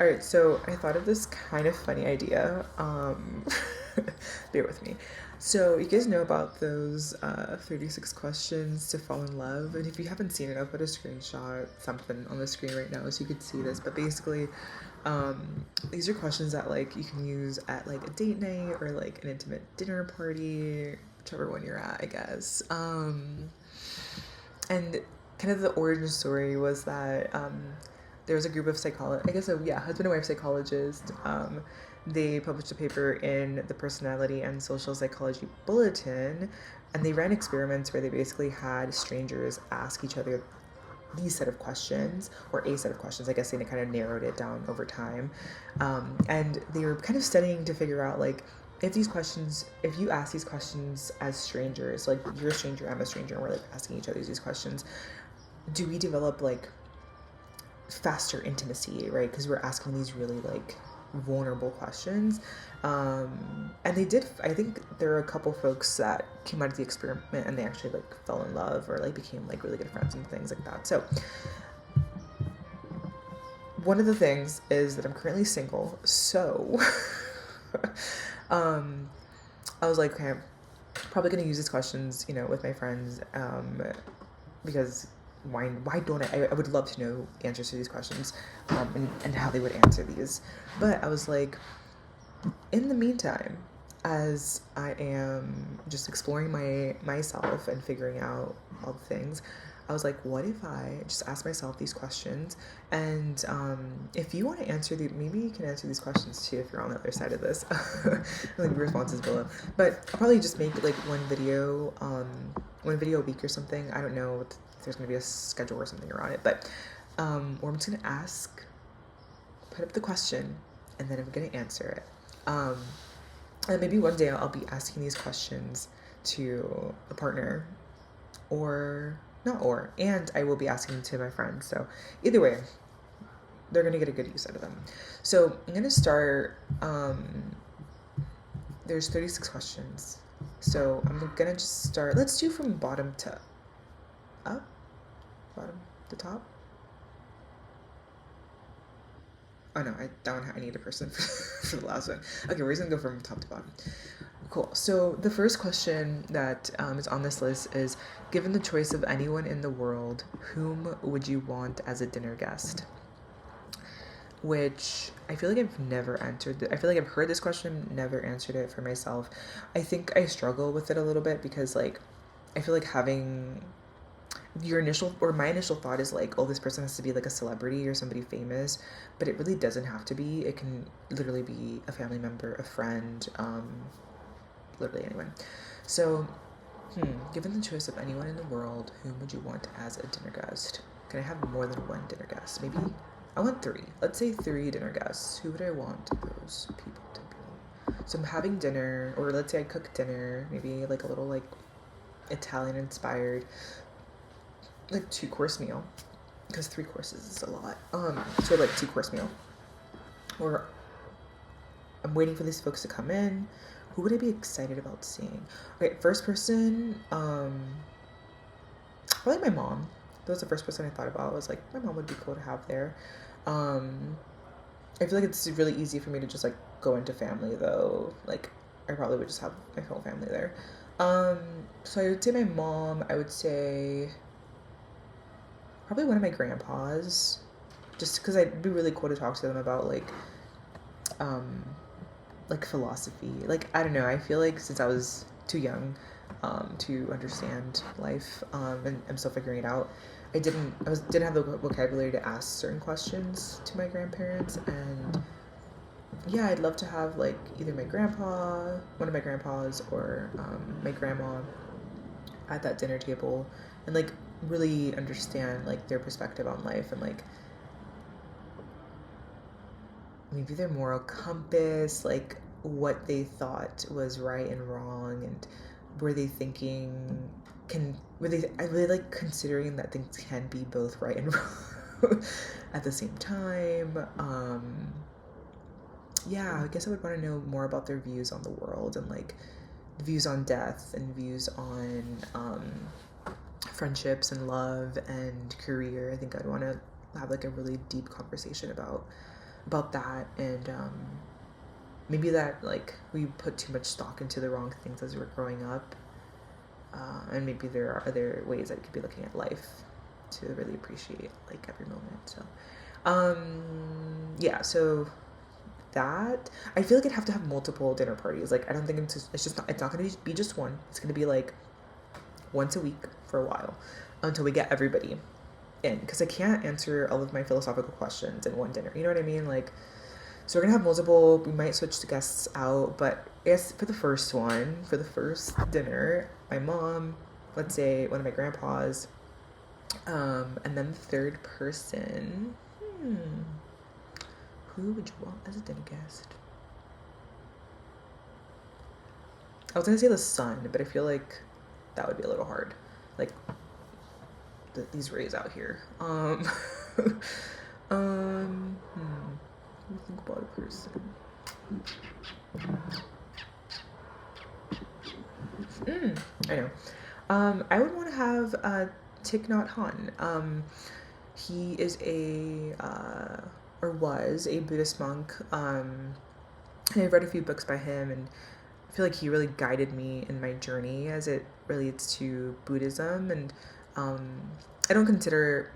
All right, so I thought of this kind of funny idea. Bear with me. So, you guys know about those 36 questions to fall in love? And if you haven't seen it, I'll put a screenshot, something on the screen right now so you could see this. But basically, these are questions that like you can use at like a date night or like an intimate dinner party, whichever one you're at, I guess. And kind of the origin story was that there was a group of psychologists, I guess, so yeah, husband and wife psychologists. They published a paper in the Personality and Social Psychology Bulletin, and they ran experiments where they basically had strangers ask each other these set of questions, or a set of questions. I guess they kind of narrowed it down over time, and they were kind of studying to figure out like if you ask these questions as strangers, like you're a stranger, I'm a stranger, and we're like asking each other these questions, do we develop like faster intimacy, right? Because we're asking these really like vulnerable questions. And they did, I think there are a couple folks that came out of the experiment and they actually like fell in love or like became like really good friends and things like that. So one of the things is that I'm currently single. So um, I was like, okay, I'm probably going to use these questions, with my friends, because why don't I would love to know the answers to these questions, and how they would answer these. But I was like, in the meantime, as I am just exploring myself and figuring out all the things, I was like, what if I just ask myself these questions? And if you want to answer maybe you can answer these questions too if you're on the other side of this. Like responses below. But I'll probably just make like one video a week or something. I don't know if there's gonna be a schedule or something around it, but or I'm just gonna put up the question, and then I'm gonna answer it. Um, and maybe one day I'll be asking these questions to a partner, or not, and I will be asking to my friends. So either way, they're gonna get a good use out of them. So I'm gonna start. There's 36 questions, so I'm gonna just start. Let's do from bottom to up, bottom to top. Oh no, that one I need a person for the last one. Okay, we're just gonna go from top to bottom. Cool. So the first question that is on this list is: given the choice of anyone in the world, whom would you want as a dinner guest? Which I feel like I've never answered. I feel like I've heard this question, never answered it for myself. I think I struggle with it a little bit because like I feel like having your initial or my initial thought is like, oh, this person has to be like a celebrity or somebody famous, but it really doesn't have to be. It can literally be a family member, a friend, literally anyone. So, given the choice of anyone in the world, whom would you want as a dinner guest? Can I have more than one dinner guest? Maybe I want three. Let's say three dinner guests. Who would I want those people to be? So I'm having dinner, or let's say I cook dinner, maybe like a little like Italian inspired, like 2-course meal, because 3 courses is a lot. So like 2-course meal, or I'm waiting for these folks to come in. Who would I be excited about seeing? Okay, first person, probably my mom. That was the first person I thought about. I was like, my mom would be cool to have there. Um, I feel like it's really easy for me to just like go into family though. Like, I probably would just have my whole family there. Um, so I would say my mom. I would say probably one of my grandpas, just because it'd be really cool to talk to them about um, like philosophy. Like I don't know. I feel like since I was too young, to understand life, and I'm still figuring it out. Didn't have the vocabulary to ask certain questions to my grandparents, and yeah, I'd love to have like either my grandpa, one of my grandpas, or my grandma at that dinner table, and like really understand like their perspective on life, and like maybe their moral compass, like what they thought was right and wrong, and were they thinking were they like considering that things can be both right and wrong at the same time. Yeah, I guess I would want to know more about their views on the world, and like views on death, and views on friendships and love and career. I think I'd want to have like a really deep conversation about about that, and maybe that like we put too much stock into the wrong things as we were growing up, and maybe there are other ways that we could be looking at life to really appreciate like every moment. So yeah, so that, I feel like I'd have to have multiple dinner parties. Like I don't think it's not gonna be just one. It's gonna be like once a week for a while until we get everybody in, because I can't answer all of my philosophical questions in one dinner. You know what I mean? Like, so we're gonna have multiple. We might switch the guests out, but I guess for the first dinner, my mom, let's say one of my grandpas, and then the third person. Who would you want as a dinner guest? I was gonna say the son, but I feel like that would be a little hard. Like these rays out here. Let me think about a person. I know. I would want to have Thich Nhat Hanh. He is or was a Buddhist monk. And I've read a few books by him, and I feel like he really guided me in my journey as it relates to Buddhism. And I don't consider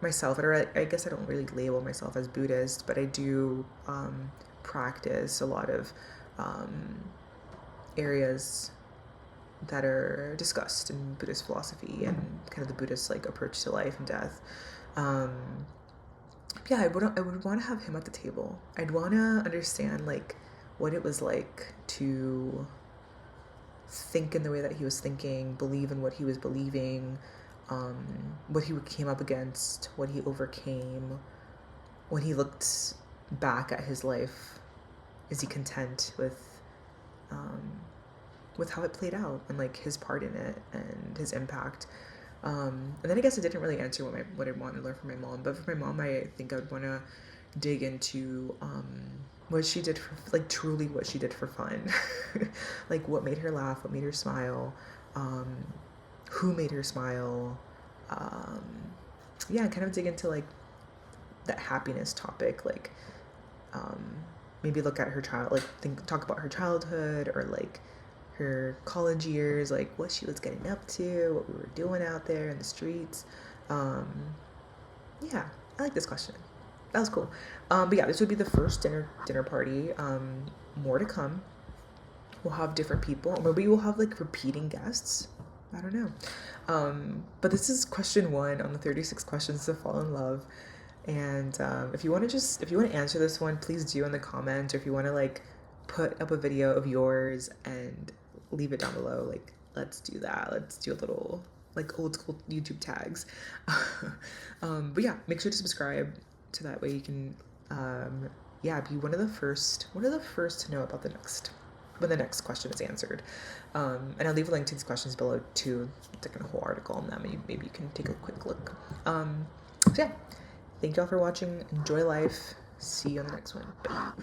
myself, or I guess I don't really label myself as Buddhist, but I do practice a lot of areas that are discussed in Buddhist philosophy and kind of the Buddhist like approach to life and death. Yeah, I would want to have him at the table. I'd want to understand like what it was like to think in the way that he was thinking, believe in what he was believing, what he came up against, what he overcame. When he looked back at his life, is he content with how it played out and like his part in it and his impact? And then I guess I didn't really answer what I wanted to learn from my mom, but for my mom, I think I would want to dig into what she did for, like, truly what she did for fun. Like what made her laugh, what made her smile, who made her smile. Yeah, kind of dig into like that happiness topic, like maybe look at her talk about her childhood, or like her college years, like what she was getting up to, what we were doing out there in the streets. Yeah, I like this question. That was cool. But yeah, this would be the first dinner party. More to come. We'll have different people. Maybe we'll have like repeating guests. I don't know. But this is question 1 on the 36 questions to fall in love. And if you want to answer this one, please do in the comments, or if you want to like put up a video of yours and leave it down below, like let's do that. Let's do a little like old school YouTube tags. But yeah, make sure to subscribe so that way you can be one of the first to know about when the next question is answered. And I'll leave a link to these questions below too. It's like a whole article on them, and maybe you can take a quick look. So yeah, thank y'all for watching. Enjoy life. See you on the next one. Bye.